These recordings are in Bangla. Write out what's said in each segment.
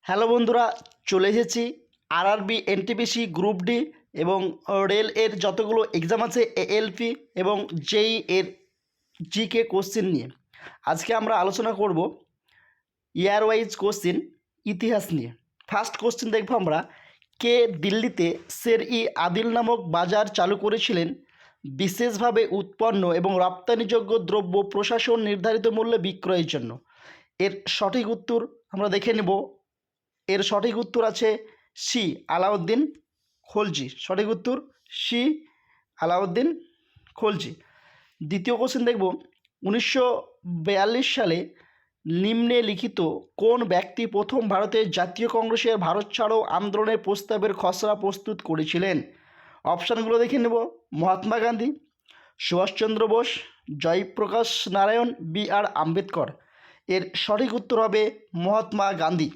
হ্যালো বন্ধুরা, চলে এসেছি আরআরবি এনটিপিসি গ্রুপ ডি এবং রেল এর যতগুলো এক্সাম আছে এএলপি এবং জেই এর জিকে কোশ্চেন নিয়ে। আজকে আমরা আলোচনা করব ইয়ার ওয়াইজ কোশ্চেন ইতিহাস নিয়ে। ফার্স্ট কোশ্চেন দেখব আমরা, কে দিল্লিতে শের-ই আদিল নামক বাজার চালু করেছিলেন বিশেষভাবে উৎপন্ন এবং রপ্তানিযোগ্য দ্রব্য প্রশাসন নির্ধারিত মূল্যে বিক্রয়ের জন্য? এর সঠিক উত্তর আমরা দেখে নেব। এর সঠিক উত্তর আছে সি, আলাউদ্দিন খলজি। সঠিক উত্তর সি, আলাউদ্দিন খলজি। দ্বিতীয় কোশ্চেন দেখব, 1942 সালে নিম্নে লিখিত কোন ব্যক্তি প্রথম ভারতের জাতীয় কংগ্রেসের ভারত ছাড়ো আন্দোলনের প্রস্তাবের খসড়া প্রস্তুত করেছিলেন? অপশানগুলো দেখে নেব। মহাত্মা গান্ধী, সুভাষচন্দ্র বোস, জয়প্রকাশ নারায়ণ, বি.আর. আম্বেদকর। এর সঠিক উত্তর হবে Mahatma Gandhi.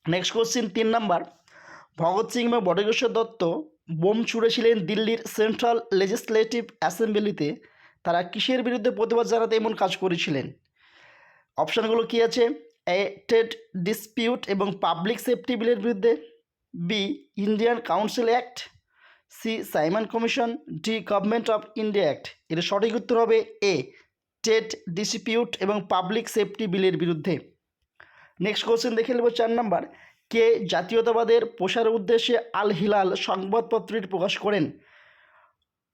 Next question 3 number, Bhagat Singh এবং বটকেশ্বর দত্ত বোম ছুঁড়েছিলেন দিল্লির সেন্ট্রাল লেজিসলেটিভ অ্যাসেম্বলিতে। তারা কিসের বিরুদ্ধে প্রতিবাদ জানাতে এমন কাজ করেছিলেন? অপশানগুলো কী আছে? এ, ট্রেড ডিসপিউট এবং পাবলিক সেফটি বিলের বিরুদ্ধে, B, Indian council act, C, Simon commission, D, government of India act. এর সঠিক উত্তর হবে এ, ট্রেড ডিসপিউট এবং পাবলিক সেফটি বিলের বিরুদ্ধে। নেক্সট কোশ্চেন দেখে নেব 4 নাম্বার, কে জাতীয়তাবাদের প্রসারের উদ্দেশ্যে আল হিলাল সংবাদপত্রটি প্রকাশ করেন?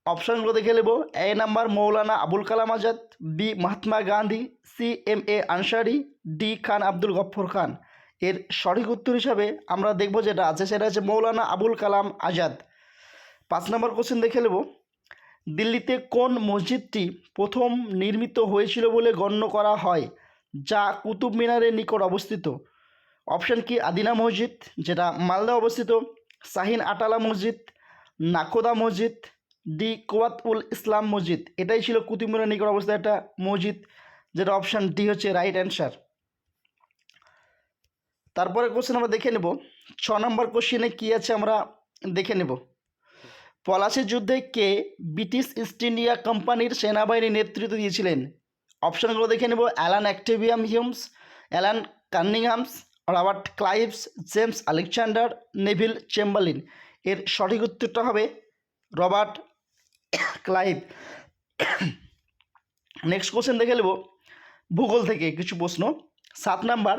অপশানগুলো দেখে নেব। A number Maulana Abul Kalam Azad, B, Mahatma Gandhi, C, MA. Ansari, D, Khan Abdul Ghaffar Khan. এর সঠিক উত্তর হিসাবে আমরা দেখব যেটা আছে সেটা হচ্ছে মৌলানা আবুল কালাম আজাদ। 5 নম্বর কোশ্চেন দেখে নেব, দিল্লিতে কোন মসজিদটি প্রথম নির্মিত হয়েছিল বলে গণ্য করা হয় যা কুতুব মিনারের নিকট অবস্থিত? অপশান কি? আদিনা মসজিদ, যেটা মালদা অবস্থিত, শাহিন আটালা মসজিদ, নাখোদা মসজিদ, ডি, কোয়াত উল ইসলাম মসজিদ। এটাই ছিল কুতুব মিনারের নিকট অবস্থিত একটা মসজিদ, যেটা অপশান ডি হচ্ছে রাইট অ্যান্সার। তারপরে কোশ্চেন আমরা দেখে নেব 6 নম্বর কোশ্চেনে কী আছে আমরা দেখে নেব। পলাশির যুদ্ধে কে ব্রিটিশ ইস্ট ইন্ডিয়া কোম্পানির সেনাবাহিনীর নেতৃত্ব দিয়েছিলেন? অপশানগুলো দেখে নেব। Allan Octavian Humes, Allan Cunninghams, Robert Clives, James Alexander, Neville Chamberlain. এর সঠিক উত্তরটা হবে রবার্ট ক্লাইভ। নেক্সট কোশ্চেন দেখে নেব ভূগোল থেকে কিছু প্রশ্ন। 7 নাম্বার,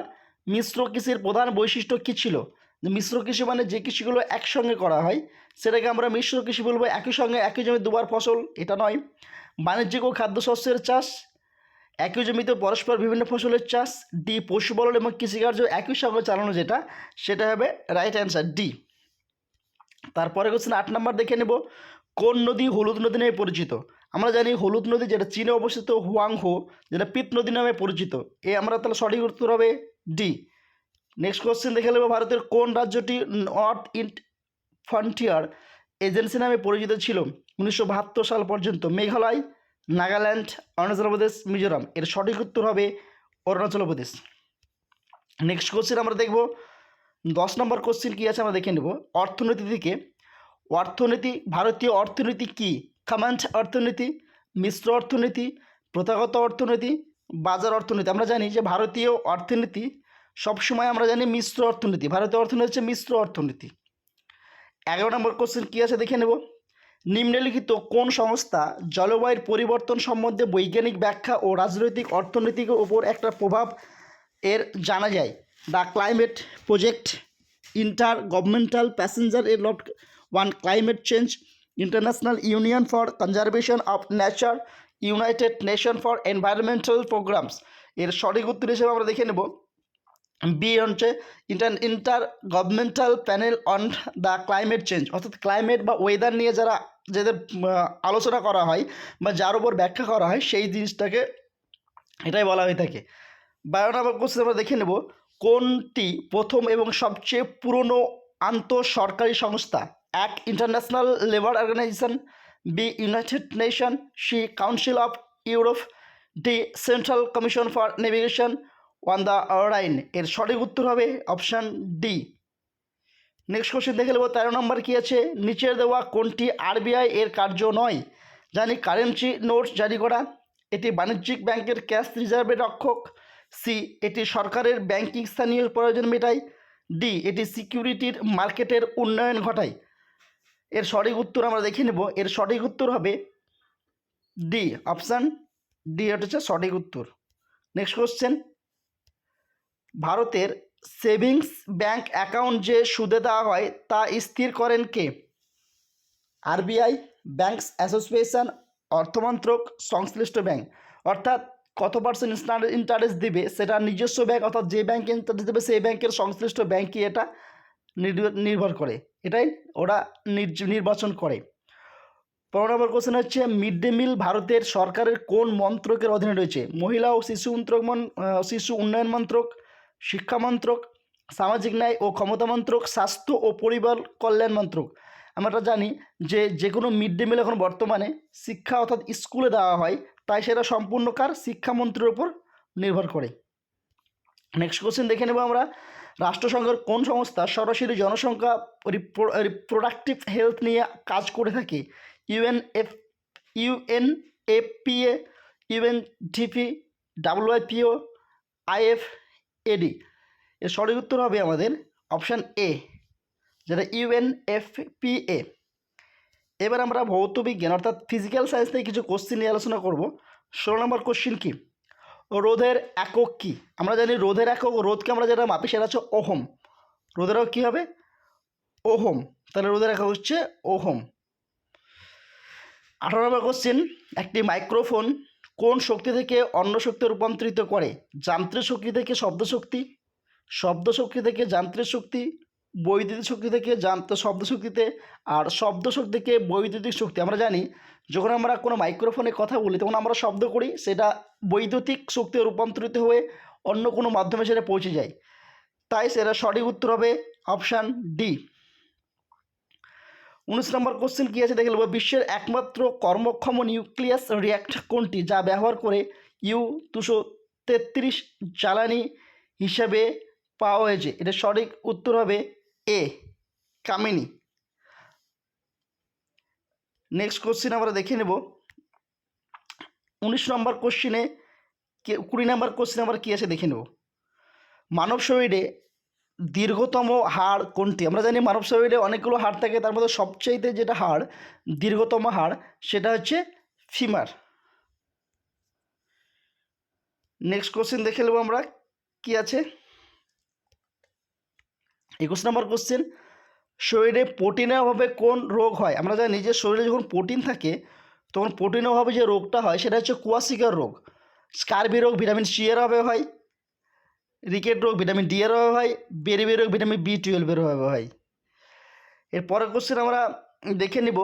মিশ্র কৃষির প্রধান বৈশিষ্ট্য কী ছিল? মিশ্র কৃষি মানে যে কৃষিগুলো একসঙ্গে করা হয় সেটাকে আমরা মিশ্র কৃষি বলবো। একই সঙ্গে একই জমি দুবার ফসল, এটা নয়। বাণিজ্যিক ও খাদ্যশস্যের চাষ, একই জমিতে পরস্পর বিভিন্ন ফসলের চাষ, ডি, পশুপালন এবং কৃষিকার্য একই সঙ্গে চালানো, যেটা সেটা হবে রাইট অ্যান্সার ডি। তারপরে কোশ্চেন 8 নাম্বার দেখে নেব, কোন নদী হলুদ নদী নামে পরিচিত? আমরা জানি হলুদ নদী যেটা চীনে অবস্থিত, হুয়াংহো, যেটা পিত নদী নামে পরিচিত। আমরা তাহলে সঠিক উত্তর হবে ডি। নেক্সট কোশ্চেন দেখে নেব, ভারতের কোন রাজ্যটি নর্থ ইস্ট ফ্রন্টিয়ার এজেন্সি নামে পরিচিত ছিল 1972 সাল পর্যন্ত? মেঘালয়, নাগাল্যান্ড, অরুণাচল প্রদেশ, মিজোরাম। এর সঠিক উত্তর হবে অরুণাচল প্রদেশ। নেক্সট কোশ্চেন আমরা দেখব 10 নম্বর কোশ্চেন কী আছে আমরা দেখে নেব। অর্থনীতি থেকে, অর্থনীতি, ভারতীয় অর্থনীতি কি? কমান্ড অর্থনীতি, মিশ্র অর্থনীতি, প্রথাগত অর্থনীতি, বাজার অর্থনীতি। আমরা জানি যে ভারতীয় অর্থনীতি সবসময় আমরা জানি মিশ্র অর্থনীতি। ভারতীয় অর্থনীতি হচ্ছে মিশ্র অর্থনীতি। 11 নম্বর কোশ্চেন কী আছে দেখে নেব। নিম্নলিখিত কোন সংস্থা জলবায়ুর পরিবর্তন সম্বন্ধে বৈজ্ঞানিক ব্যাখ্যা ও রাজনৈতিক অর্থনীতির উপর একটা প্রভাব এর জানা যায়? The climate project, inter governmental passenger A lot one climate change, international union for conservation of nature, United nation for environmental programs. এর সঠিক উত্তর হিসেবে আমরা দেখে নেব বি হচ্ছে inter governmental panel on the climate change, অর্থাৎ ক্লাইমেট বা ওয়েদার নিয়ে যারা যাদের আলোচনা করা হয় বা যার উপর ব্যাখ্যা করা হয় সেই জিনিসটাকে এটাই বলা হয়ে থাকে। 12 নম্বর কোশ্চেন আমরা দেখে নেব, কোনটি প্রথম এবং সবচেয়ে পুরনো আন্তঃসরকারি সংস্থা? এক, international labour organization, B, united nation, C, council of Europe, D, central commission for navigation on the Rhine. এর সঠিক উত্তর হবে অপশান ডি। নেক্সট কোশ্চেন দেখে নেব 13 নম্বর কী আছে, নিচের দেওয়া কোনটি আরবিআই এর কার্য নয়? জানি কারেন্সি নোটস জারি করা, এটি বাণিজ্যিক ব্যাংকের ক্যাশ রিজার্ভের রক্ষক, সি, এটি সরকারের ব্যাংকিং স্থানীয় প্রয়োজন মেটায়, ডি, এটি সিকিউরিটির মার্কেটের উন্নয়ন ঘটায়। এর সঠিক উত্তর আমরা দেখে নেব। এর সঠিক উত্তর হবে ডি, অপশান ডি, এটা হচ্ছে সঠিক উত্তর। নেক্সট কোশ্চেন, ভারতের সেভিংস ব্যাংক অ্যাকাউন্ট যে সুদে দেওয়া হয় তা স্থির করেন কে? আরবিআই, ব্যাংকস অ্যাসোসিয়েশন, অর্থমন্ত্রক, সংশ্লিষ্ট ব্যাংক। অর্থাৎ কত পার্সেন্ট ইন্টারেস্ট দিবে সেটা নিজস্ব ব্যাংক, অর্থাৎ যে ব্যাংকে ইন্টারেস্ট দেবে সেই ব্যাংকের সংশ্লিষ্ট ব্যাংকই এটা নির্ভর করে, এটাই ওরা নির্বাচন করে। 15 নম্বর কোশ্চেন হচ্ছে, মিড ডে মিল ভারতের সরকারের কোন মন্ত্রকের অধীনে রয়েছে? মহিলা ও শিশু উন্নয়ন মন্ত্রক, শিক্ষা মন্ত্রক, সামাজিক ন্যায় ও ক্ষমতা মন্ত্রক, স্বাস্থ্য ও পরিবার কল্যাণ মন্ত্রক। আমরা জানি যে কোনো মিড ডে মিল এখন বর্তমানে শিক্ষা অর্থাৎ স্কুলে দেওয়া হয়, তাই সেটা সম্পূর্ণ কার? শিক্ষামন্ত্রীর ওপর নির্ভর করে। নেক্সট কোশ্চেন দেখে নেব আমরা, রাষ্ট্রসংঘের কোন সংস্থা সরাসরি জনসংখ্যা রিপ্রোডাক্টিভ হেলথ নিয়ে কাজ করে থাকে? UNFPA, UNDP, WIPO, IFAD. এর সঠিক উত্তর হবে আমাদের অপশান এ, যেটা ইউএনএফপিএ। এবার আমরা ভৌত বিজ্ঞান অর্থাৎ ফিজিক্যাল সায়েন্স থেকে কিছু কোশ্চেন নিয়ে আলোচনা করব। 16 নম্বর কোশ্চেন কি? রোধের একক কি? আমরা জানি রোধের একক, রোধকে আমরা যেটা মাপি সেটা হচ্ছে ওহম। রোধের একক কী হবে? ওহম। তাহলে রোধের একক হচ্ছে ওহম। 18 নম্বর কোশ্চেন, একটি মাইক্রোফোন কোন শক্তি থেকে অন্য শক্তি রূপান্তরিত করে? যান্ত্রিক শক্তি থেকে শব্দ শক্তি, শব্দ শক্তি থেকে যান্ত্রিক শক্তি, বৈদ্যুতিক শক্তি থেকে শব্দ শক্তিতে, আর শব্দ শক্তি থেকে বৈদ্যুতিক শক্তি। আমরা জানি যখন আমরা কোনো মাইক্রোফোনে কথা বলি তখন আমরা শব্দ করি, সেটা বৈদ্যুতিক শক্তি রূপান্তরিত হয়ে অন্য কোনো মাধ্যমে সেটা পৌঁছে যায়, তাই সেটা সঠিক উত্তর হবে অপশান ডি। 19 নম্বর কোশ্চেন কী আছে দেখে নেব। বিশ্বের একমাত্র কর্মক্ষম নিউক্লিয়াস রিঅ্যাক্টর কোনটি যা ব্যবহার করে U-233 জ্বালানি হিসাবে পাওয়া হয়েছে? এটা সঠিক উত্তর হবে এ, কামিনী। নেক্সট কোশ্চেন আমরা দেখে নেব। 19 নম্বর কোশ্চেনে 20 নম্বর কোশ্চেন আমরা কী আছে দেখে নেব। মানব শরীরে দীর্ঘতম হাড় কোনটি? আমরা জানি মানব শরীরে অনেকগুলো হাড় থাকে, তার মধ্যে সবচাইতে যেটা হাড় দীর্ঘতম হাড় সেটা হচ্ছে ফিমার। নেক্সট কোশ্চেন দেখে নেব আমরা কি আছে। 21 নম্বর কোশ্চেন, শরীরে প্রোটিনের অভাবে কোন রোগ হয়? আমরা জানি যে শরীরে যখন প্রোটিন থাকে তখন প্রোটিনের অভাবে যে রোগটা হয় সেটা হচ্ছে কোয়াশিকার রোগ। স্কারবি রোগ ভিটামিন সি এর অভাবে হয়, রিকেট রোগ ভিটামিন ডি এর অভাবে হয়, বেরিবি রোগ ভিটামিন B12 এর অভাবে হয়। এর পরের কোশ্চেন আমরা দেখে নিব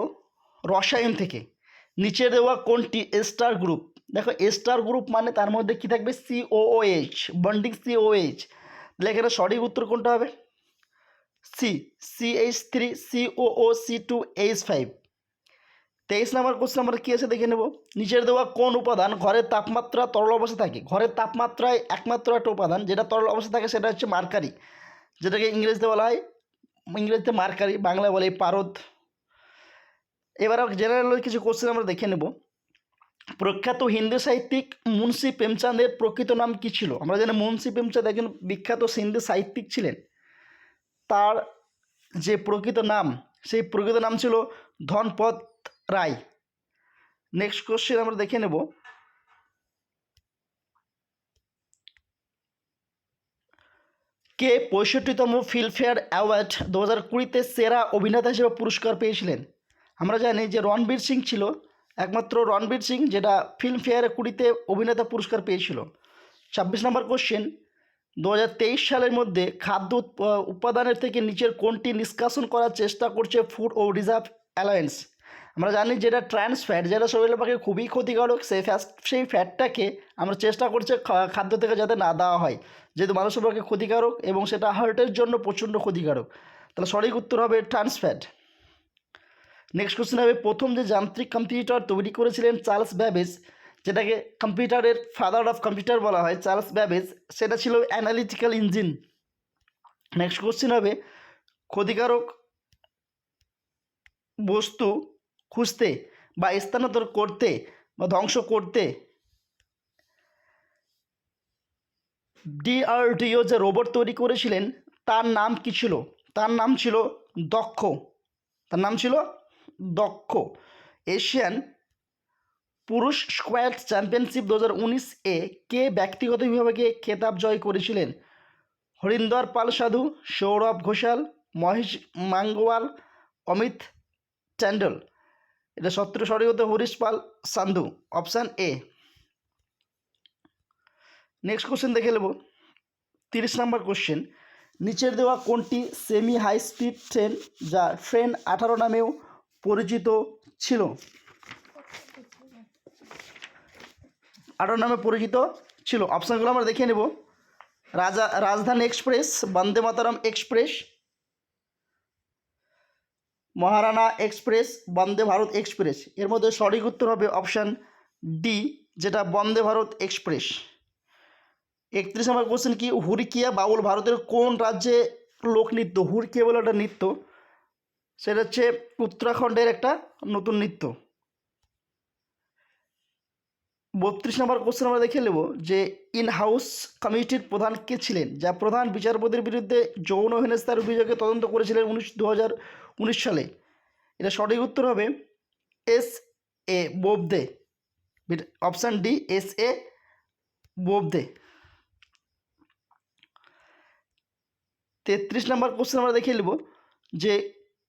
রসায়ন থেকে। নিচে দেওয়া কোনটি এস্টার গ্রুপ? দেখো এস্টার গ্রুপ মানে তার মধ্যে কি থাকবে? COOH, bonding COOH। তাহলে এখানে সঠিক উত্তর কোনটা হবে? C, CH3 COO C2H5। 23 নম্বর কোশ্চেন আমরা কী আছে দেখে নেব। নিচের দেওয়া কোন উপাদান ঘরের তাপমাত্রা তরল অবস্থায় থাকে? ঘরের তাপমাত্রায় একমাত্র একটা উপাদান যেটা তরল অবস্থায় থাকে সেটা হচ্ছে মার্কারি, যেটাকে ইংরেজিতে বলা হয়, ইংরেজিতে মার্কারি, বাংলায় বলে পারদ। এবার জেনারেল কিছু কোশ্চেন আমরা দেখে নেব। প্রখ্যাত হিন্দি সাহিত্যিক মুন্সি প্রেমচাঁদের প্রকৃত নাম কী ছিল? আমরা জানি মুন্সি প্রেমচাঁদ একজন বিখ্যাত হিন্দি সাহিত্যিক ছিলেন, তার যে প্রকৃত নাম সেই প্রকৃত নাম ছিল ধনপদ রায়। নেক্সট কোশ্চেন আমরা দেখে নেব। কে 65তম ফিল্মফেয়ার অ্যাওয়ার্ড 2020-তে সেরা অভিনেতা হিসেবে পুরস্কার পেয়েছিলেন? আমরা জানি যে রণবীর সিং ছিল, একমাত্র রণবীর সিং যেটা ফিল্মফেয়ারে 20-তে অভিনেতা পুরস্কার পেয়েছিল। 26 নম্বর কোশ্চেন, 2023 সালের মধ্যে খাদ্য উপাদানের থেকে নিচের কোনটি নিষ্কাশন করার চেষ্টা করছে ফুড ও রিজার্ভ অ্যালায়েন্স? আমরা জানি যেটা ট্রান্স ফ্যাট, যেটা শরীরের পক্ষে খুবই ক্ষতিকারক, সেই ফ্যাটটাকে আমরা চেষ্টা করছি খাদ্য থেকে যাতে না দেওয়া হয়, যেহেতু মানুষের পক্ষে ক্ষতিকারক এবং সেটা হার্টের জন্য প্রচণ্ড ক্ষতিকারক। তাহলে সঠিক উত্তর হবে ট্রান্স ফ্যাট। নেক্সট কোশ্চেন হবে, প্রথম যে যান্ত্রিক কম্পিউটার তৈরি করেছিলেন চার্লস ব্যাবেজ, যেটাকে কম্পিউটারের ফাদার অফ কম্পিউটার বলা হয়, চার্লস ব্যাবেজ, সেটা ছিল অ্যানালিটিক্যাল ইঞ্জিন। নেক্সট কোশ্চেন হবে, ক্ষতিকারক বস্তু খুঁজতে বা স্থানান্তর করতে বা ধ্বংস করতে DRDO যে রোবট তৈরি করেছিলেন তার নাম কি ছিল? তার নাম ছিল দক্ষ। তার নাম ছিল দক্ষ। এশিয়ান পুরুষ স্কোয়াশ চ্যাম্পিয়নশিপ 2019 এ কে ব্যক্তিগত বিভাগে খেতাব জয় করেছিলেন? হরিন্দর পাল সাধু, সৌরভ ঘোষাল, মহেশ মাঙ্গওয়াল, অমিত ট্যান্ডল। এটা সঠিক হতে Harish Pal Sandhu, option A. Next question দেখে নেব 30 নম্বর কোশ্চেন। নিচের দেওয়া কোনটি সেমি হাই স্পিড ট্রেন যা ট্রেন 18 নামেও পরিচিত ছিল? 18 নামে পরিচিত ছিল। অপশানগুলো আমরা দেখে নেব। রাজধানী এক্সপ্রেস, বন্দে মাতরম express, Maharana express, Vande Bharat express. এর মধ্যে সঠিক উত্তর হবে অপশান ডি, যেটা বন্দে ভারত এক্সপ্রেস। 31 নম্বর কোশ্চেন কি? হুড়কিয়া বাউল ভারতের কোন রাজ্যে লোকনৃত্য? হুড়কিয়া বলে একটা নৃত্য, সেটা হচ্ছে উত্তরাখণ্ডের একটা নতুন নৃত্য। 32 নম্বর কোশ্চেন আমরা দেখে নেব যে ইন হাউস কমিটির প্রধান কে ছিলেন, যা প্রধান বিচারপতির বিরুদ্ধে যৌন হেনস্থার অভিযোগে তদন্ত করেছিলেন 2019 সালে? এটা সঠিক উত্তর হবে S A Bobde, option D, S A Bobde. 33 number question আমরা দেখে নেব যে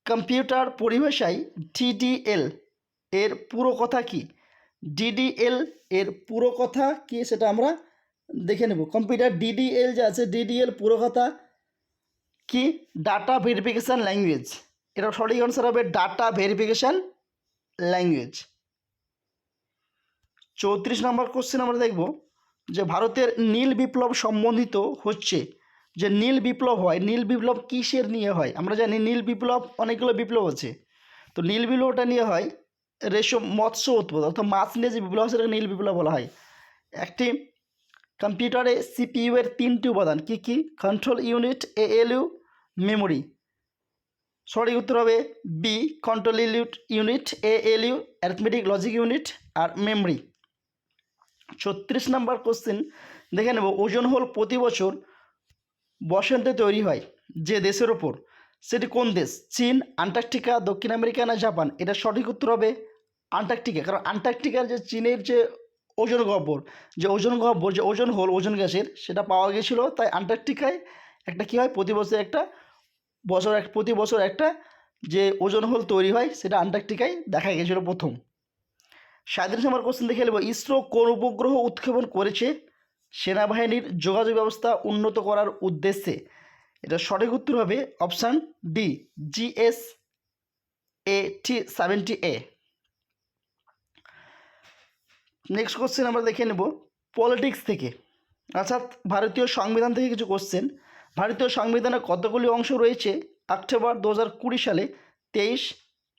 কম্পিউটার পরিভাষায় ডিডিএল এর পুরো কথা কি? ডিডিএল এর পুরো কথা কি সেটা আমরা দেখে নেব। কম্পিউটার ডিডিএল যে আছে, ডিডিএল পুরো কথা কি? Data verification language. এটা সঠিক আনসার হবে ডাটা ভেরিফিকেশান ল্যাঙ্গুয়েজ। 34 নম্বর কোশ্চেন আমরা দেখব যে ভারতের নীল বিপ্লব সম্বন্ধিত হচ্ছে, যে নীল বিপ্লব হয়, নীল বিপ্লব কিসের নিয়ে হয়? আমরা জানি নীল বিপ্লব অনেকগুলো বিপ্লব আছে, তো নীল বিপ্লবটা নিয়ে হয় রেশম মৎস্য উৎপাদন অর্থাৎ মাছ নিয়ে যে বিপ্লব সেটাকে নীল বিপ্লব বলা হয়। একটি কম্পিউটারে সিপিইউ এর 3টি উপাদান কি কি? Control unit, ALU, memory. সঠিক উত্তর হবে B, control unit, ALU, arithmetic logic unit memory মেমোরি। 36 নম্বর কোশ্চেন দেখে নেব। ওজন হোল প্রতি বছর বসন্তে তৈরি হয় যে দেশের ওপর, সেটি কোন দেশ? চীন, আন্টার্কটিকা, দক্ষিণ আমেরিকা না জাপান? এটা সঠিক উত্তর হবে আন্টার্কটিকা। কারণ আন্টার্কটিকার যে চীনের যে ওজন গহ্বর, যে ওজন হোল ওজন গ্যাসের সেটা পাওয়া গেছিলো, তাই আন্টার্কটিকায় একটা কী হয় প্রতি বছর একটা যে ওজন হোল তৈরি হয় সেটা আন্টার্কটিকায় দেখা গেছিলো প্রথম। 37 নম্বর কোশ্চেন দেখে নেব। ইসরো কোন উপগ্রহ উৎক্ষেপণ করেছে সেনাবাহিনীর যোগাযোগ ব্যবস্থা উন্নত করার উদ্দেশ্যে? এটা সঠিক উত্তর হবে option D, GSAT-70A। Next question আমরা দেখে নেব পলিটিক্স থেকে, অর্থাৎ ভারতীয় সংবিধান থেকে কিছু কোশ্চেন। ভারতীয় সংবিধানে কতগুলি অংশ রয়েছে অক্টোবর 2020 সালে? 23,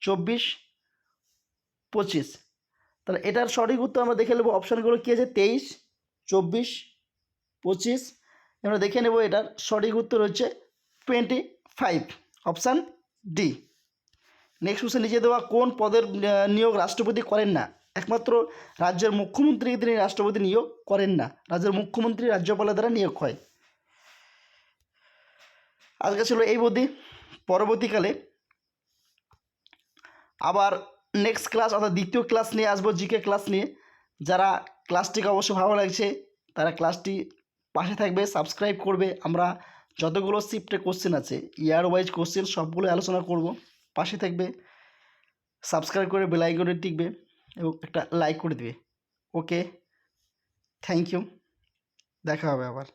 24, 25। তাহলে এটার সঠিক উত্তর আমরা দেখে নেব। অপশানগুলো কী আছে? 23, 24, 25। আমরা দেখে নেব এটার সঠিক উত্তর হচ্ছে 25, অপশান ডি। নেক্সট কোশ্চেন, নিচে দেওয়া কোন পদের নিয়োগ রাষ্ট্রপতি করেন না? একমাত্র রাজ্যের মুখ্যমন্ত্রীকে তিনি রাষ্ট্রপতি নিয়োগ করেন না, রাজ্যের মুখ্যমন্ত্রী রাজ্যপালের দ্বারা নিয়োগ হয়। আজকে ছিল এই অবধি। পরবর্তীকালে আবার নেক্সট ক্লাস অর্থাৎ দ্বিতীয় ক্লাস নিয়ে আসবো, জিকে ক্লাস নিয়ে। যারা ক্লাসটিকে অবশ্যই ভালো লাগছে তারা ক্লাসটি পাশে থাকবে, সাবস্ক্রাইব করবে। আমরা যতগুলো শিফটে কোশ্চেন আছে, ইয়ার ওয়াইজ কোশ্চেন সবগুলো আলোচনা করব। পাশে থাকবে, সাবস্ক্রাইব করে বেল আইকনে টিপবে এবং একটা লাইক করে দিবে। ওকে, থ্যাংক ইউ, দেখা হবে আবার।